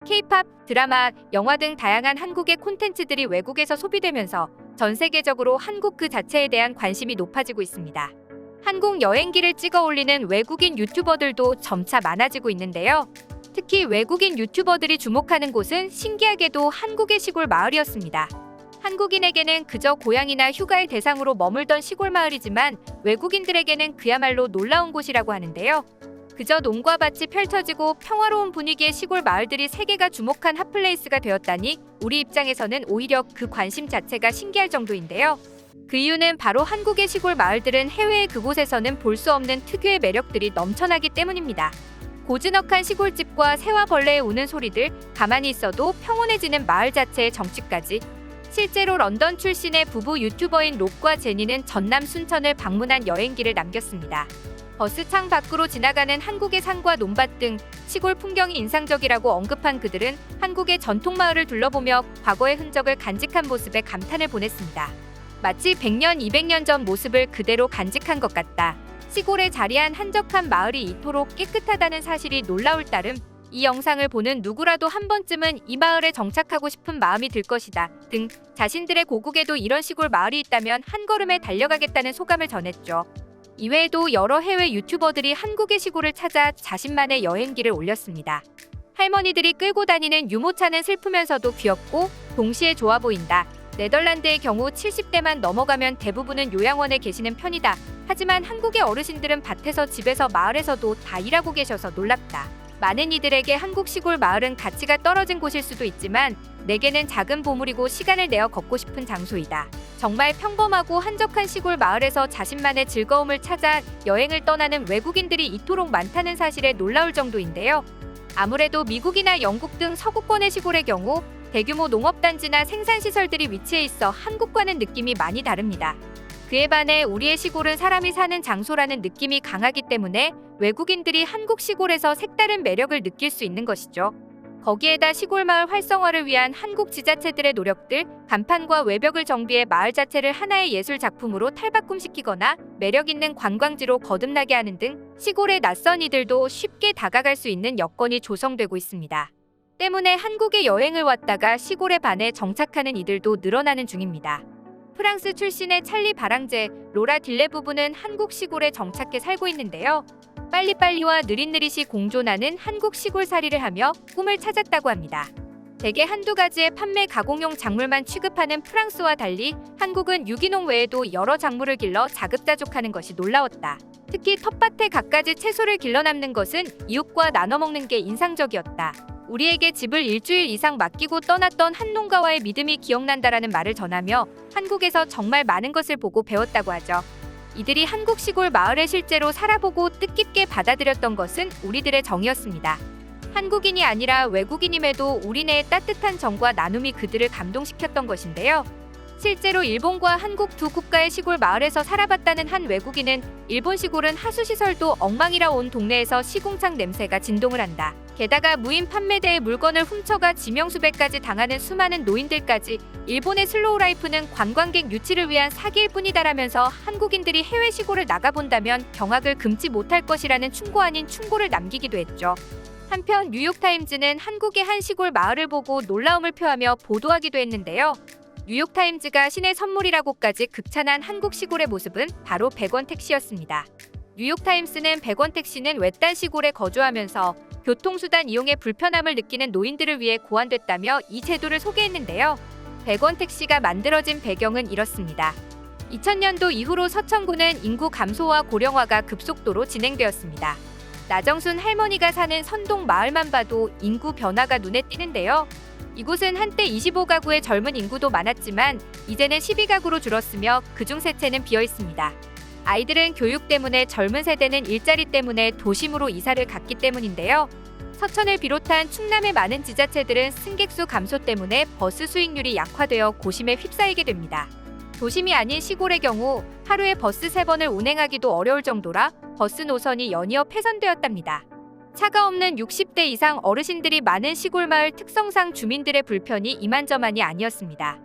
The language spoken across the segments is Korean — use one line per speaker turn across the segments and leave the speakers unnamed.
K-팝, 드라마, 영화 등 다양한 한국의 콘텐츠들이 외국에서 소비되면서 전 세계적으로 한국 그 자체에 대한 관심이 높아지고 있습니다. 한국 여행기를 찍어 올리는 외국인 유튜버들도 점차 많아지고 있는데요. 특히 외국인 유튜버들이 주목하는 곳은 신기하게도 한국의 시골 마을이었습니다. 한국인에게는 그저 고향이나 휴가를 대상으로 머물던 시골 마을이지만 외국인들에게는 그야말로 놀라운 곳이라고 하는데요. 그저 농과 밭이 펼쳐지고 평화로운 분위기의 시골 마을들이 세계가 주목한 핫플레이스가 되었다니 우리 입장에서는 오히려 그 관심 자체가 신기할 정도인데요. 그 이유는 바로 한국의 시골 마을들은 해외의 그곳에서는 볼 수 없는 특유의 매력들이 넘쳐나기 때문입니다. 고즈넉한 시골집과 새와 벌레의 우는 소리들, 가만히 있어도 평온해지는 마을 자체의 정취까지. 실제로 런던 출신의 부부 유튜버인 록과 제니는 전남 순천을 방문한 여행기를 남겼습니다. 버스 창 밖으로 지나가는 한국의 산과 논밭 등 시골 풍경이 인상적이라고 언급한 그들은 한국의 전통 마을을 둘러보며 과거의 흔적을 간직한 모습에 감탄을 보냈습니다. 마치 100년, 200년 전 모습을 그대로 간직한 것 같다. 시골에 자리한 한적한 마을이 이토록 깨끗하다는 사실이 놀라울 따름. 이 영상을 보는 누구라도 한 번쯤은 이 마을에 정착하고 싶은 마음이 들 것이다 등 자신들의 고국에도 이런 시골 마을이 있다면 한 걸음에 달려가겠다는 소감을 전했죠. 이외에도 여러 해외 유튜버들이 한국의 시골을 찾아 자신만의 여행기를 올렸습니다. 할머니들이 끌고 다니는 유모차는 슬프면서도 귀엽고 동시에 좋아 보인다. 네덜란드의 경우 70대만 넘어가면 대부분은 요양원에 계시는 편이다. 하지만 한국의 어르신들은 밭에서 집에서 마을에서도 다 일하고 계셔서 놀랍다. 많은 이들에게 한국 시골 마을은 가치가 떨어진 곳일 수도 있지만 내게는 작은 보물이고 시간을 내어 걷고 싶은 장소이다. 정말 평범하고 한적한 시골 마을에서 자신만의 즐거움을 찾아 여행을 떠나는 외국인들이 이토록 많다는 사실에 놀라울 정도인데요. 아무래도 미국이나 영국 등 서구권의 시골의 경우 대규모 농업단지나 생산시설들이 위치해 있어 한국과는 느낌이 많이 다릅니다. 그에 반해 우리의 시골은 사람이 사는 장소라는 느낌이 강하기 때문에 외국인들이 한국 시골에서 색다른 매력을 느낄 수 있는 것이죠. 거기에다 시골 마을 활성화를 위한 한국 지자체들의 노력들, 간판과 외벽을 정비해 마을 자체를 하나의 예술 작품으로 탈바꿈시키거나 매력 있는 관광지로 거듭나게 하는 등 시골의 낯선 이들도 쉽게 다가갈 수 있는 여건이 조성되고 있습니다. 때문에 한국에 여행을 왔다가 시골에 반해 정착하는 이들도 늘어나는 중입니다. 프랑스 출신의 찰리 바랑제, 로라 딜레 부부는 한국 시골에 정착해 살고 있는데요. 빨리빨리와 느릿느릿이 공존하는 한국 시골살이를 하며 꿈을 찾았다고 합니다. 대개 한두 가지의 판매 가공용 작물만 취급하는 프랑스와 달리 한국은 유기농 외에도 여러 작물을 길러 자급자족하는 것이 놀라웠다. 특히 텃밭에 갖가지 채소를 길러 남는 것은 이웃과 나눠 먹는 게 인상적이었다. 우리에게 집을 일주일 이상 맡기고 떠났던 한 농가와의 믿음이 기억난다라는 말을 전하며 한국에서 정말 많은 것을 보고 배웠다고 하죠. 이들이 한국 시골 마을에 실제로 살아보고 뜻깊게 받아들였던 것은 우리들의 정이었습니다. 한국인이 아니라 외국인임에도 우리네의 따뜻한 정과 나눔이 그들을 감동시켰던 것인데요. 실제로 일본과 한국 두 국가의 시골 마을에서 살아봤다는 한 외국인은 일본 시골은 하수시설도 엉망이라 온 동네에서 시궁창 냄새가 진동을 한다. 게다가 무인 판매대에 물건을 훔쳐가 지명수배까지 당하는 수많은 노인들까지 일본의 슬로우 라이프는 관광객 유치를 위한 사기일 뿐이다라면서 한국인들이 해외 시골을 나가본다면 경악을 금치 못할 것이라는 충고 아닌 충고를 남기기도 했죠. 한편 뉴욕타임즈는 한국의 한 시골 마을을 보고 놀라움을 표하며 보도하기도 했는데요. 뉴욕타임즈가 신의 선물이라고까지 극찬한 한국 시골의 모습은 바로 100원 택시였습니다. 뉴욕타임스는 100원 택시는 외딴 시골에 거주하면서 교통수단 이용에 불편함을 느끼는 노인들을 위해 고안됐다며 이 제도를 소개했는데요. 100원 택시가 만들어진 배경은 이렇습니다. 2000년도 이후로 서천구는 인구 감소와 고령화가 급속도로 진행되었습니다. 나정순 할머니가 사는 선동 마을만 봐도 인구 변화가 눈에 띄는데요. 이곳은 한때 25가구의 젊은 인구도 많았지만 이제는 12가구로 줄었으며 그중 3채는 비어 있습니다. 아이들은 교육 때문에, 젊은 세대는 일자리 때문에 도심으로 이사를 갔기 때문인데요. 서천을 비롯한 충남의 많은 지자체들은 승객수 감소 때문에 버스 수익률이 약화되어 고심에 휩싸이게 됩니다. 도심이 아닌 시골의 경우 하루에 버스 3번을 운행하기도 어려울 정도라 버스 노선이 연이어 폐선되었답니다. 차가 없는 60대 이상 어르신들이 많은 시골 마을 특성상 주민들의 불편이 이만저만이 아니었습니다.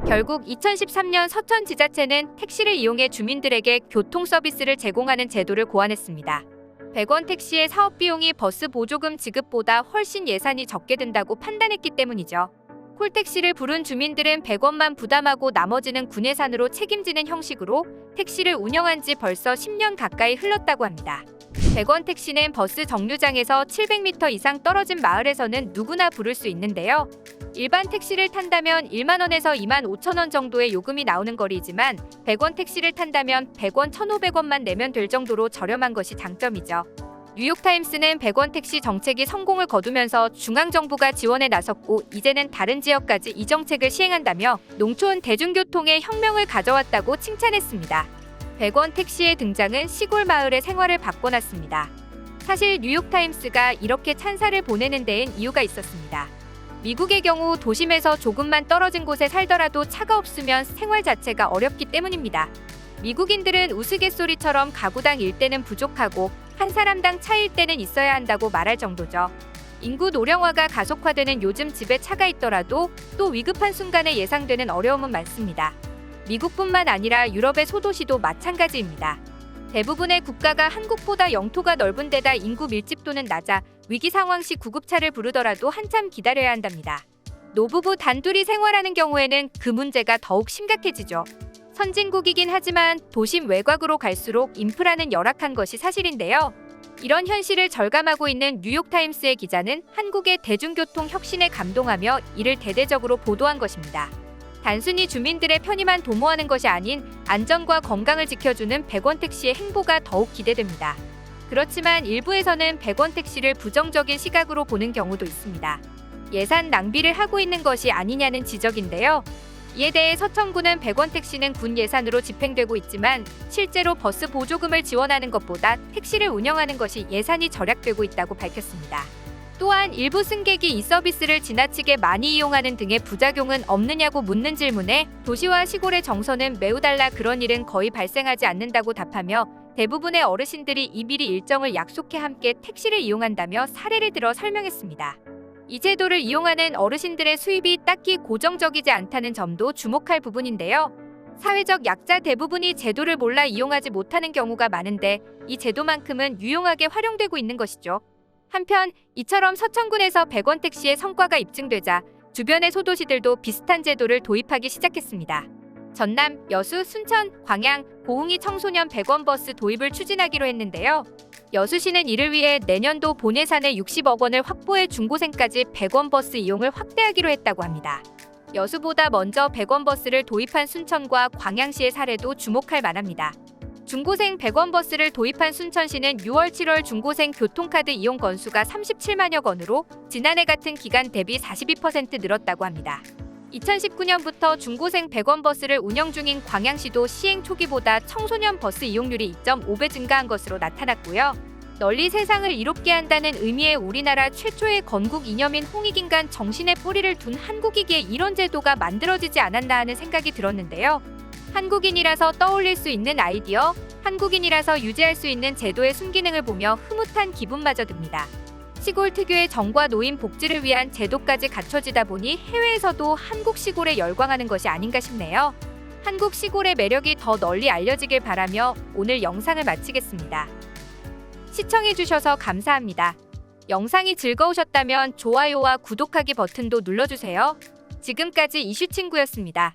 결국 2013년 서천지자체는 택시를 이용해 주민들에게 교통 서비스를 제공하는 제도를 고안했습니다. 100원 택시의 사업 비용이 버스 보조금 지급보다 훨씬 예산이 적게 든다고 판단했기 때문이죠. 콜택시를 부른 주민들은 100원만 부담하고 나머지는 군 예산으로 책임지는 형식으로 택시를 운영한 지 벌써 10년 가까이 흘렀다고 합니다. 100원 택시는 버스 정류장에서 700m 이상 떨어진 마을에서는 누구나 부를 수 있는데요. 일반 택시를 탄다면 1만 원에서 2만 5천 원 정도의 요금이 나오는 거리이지만 100원 택시를 탄다면 100원, 1,500원만 내면 될 정도로 저렴한 것이 장점이죠. 뉴욕타임스는 100원 택시 정책이 성공을 거두면서 중앙정부가 지원에 나섰고 이제는 다른 지역까지 이 정책을 시행한다며 농촌 대중교통의 혁명을 가져왔다고 칭찬했습니다. 100원 택시의 등장은 시골 마을의 생활을 바꿔놨습니다. 사실 뉴욕타임스가 이렇게 찬사를 보내는 데엔 이유가 있었습니다. 미국의 경우 도심에서 조금만 떨어진 곳에 살더라도 차가 없으면 생활 자체가 어렵기 때문입니다. 미국인들은 우스갯소리처럼 가구당 1대는 부족하고 한 사람당 차 1대는 있어야 한다고 말할 정도죠. 인구 노령화가 가속화되는 요즘 집에 차가 있더라도 또 위급한 순간에 예상되는 어려움은 많습니다. 미국뿐만 아니라 유럽의 소도시도 마찬가지입니다. 대부분의 국가가 한국보다 영토가 넓은 데다 인구 밀집도는 낮아 위기 상황 시 구급차를 부르더라도 한참 기다려야 한답니다. 노부부 단둘이 생활하는 경우에는 그 문제가 더욱 심각해지죠. 선진국이긴 하지만 도심 외곽으로 갈수록 인프라는 열악한 것이 사실인데요. 이런 현실을 절감하고 있는 뉴욕타임스의 기자는 한국의 대중교통 혁신에 감동하며 이를 대대적으로 보도한 것입니다. 단순히 주민들의 편의만 도모하는 것이 아닌 안전과 건강을 지켜주는 100원 택시의 행보가 더욱 기대됩니다. 그렇지만 일부에서는 100원 택시를 부정적인 시각으로 보는 경우도 있습니다. 예산 낭비를 하고 있는 것이 아니냐는 지적인데요. 이에 대해 서천구는 100원 택시는 군 예산으로 집행되고 있지만 실제로 버스 보조금을 지원하는 것보다 택시를 운영하는 것이 예산이 절약되고 있다고 밝혔습니다. 또한 일부 승객이 이 서비스를 지나치게 많이 이용하는 등의 부작용은 없느냐고 묻는 질문에 도시와 시골의 정서는 매우 달라 그런 일은 거의 발생하지 않는다고 답하며 대부분의 어르신들이 이미리 일정을 약속해 함께 택시를 이용한다며 사례를 들어 설명했습니다. 이 제도를 이용하는 어르신들의 수입이 딱히 고정적이지 않다는 점도 주목할 부분인데요. 사회적 약자 대부분이 제도를 몰라 이용하지 못하는 경우가 많은데 이 제도만큼은 유용하게 활용되고 있는 것이죠. 한편 이처럼 서천군에서 100원 택시의 성과가 입증되자 주변의 소도시들도 비슷한 제도를 도입하기 시작했습니다. 전남, 여수, 순천, 광양, 고흥이 청소년 100원 버스 도입을 추진하기로 했는데요. 여수시는 이를 위해 내년도 본예산의 60억 원을 확보해 중고생까지 100원 버스 이용을 확대하기로 했다고 합니다. 여수보다 먼저 100원 버스를 도입한 순천과 광양시의 사례도 주목할 만합니다. 중고생 100원 버스를 도입한 순천시는 6월, 7월 중고생 교통카드 이용 건수가 37만여 건으로 지난해 같은 기간 대비 42% 늘었다고 합니다. 2019년부터 중고생 100원 버스를 운영 중인 광양시도 시행 초기보다 청소년 버스 이용률이 2.5배 증가한 것으로 나타났고요. 널리 세상을 이롭게 한다는 의미의 우리나라 최초의 건국 이념인 홍익인간 정신에 뿌리를 둔 한국이기에 이런 제도가 만들어지지 않았나 하는 생각이 들었는데요. 한국인이라서 떠올릴 수 있는 아이디어, 한국인이라서 유지할 수 있는 제도의 순기능을 보며 흐뭇한 기분마저 듭니다. 시골 특유의 정과 노인 복지를 위한 제도까지 갖춰지다 보니 해외에서도 한국 시골에 열광하는 것이 아닌가 싶네요. 한국 시골의 매력이 더 널리 알려지길 바라며 오늘 영상을 마치겠습니다. 시청해주셔서 감사합니다. 영상이 즐거우셨다면 좋아요와 구독하기 버튼도 눌러주세요. 지금까지 이슈친구였습니다.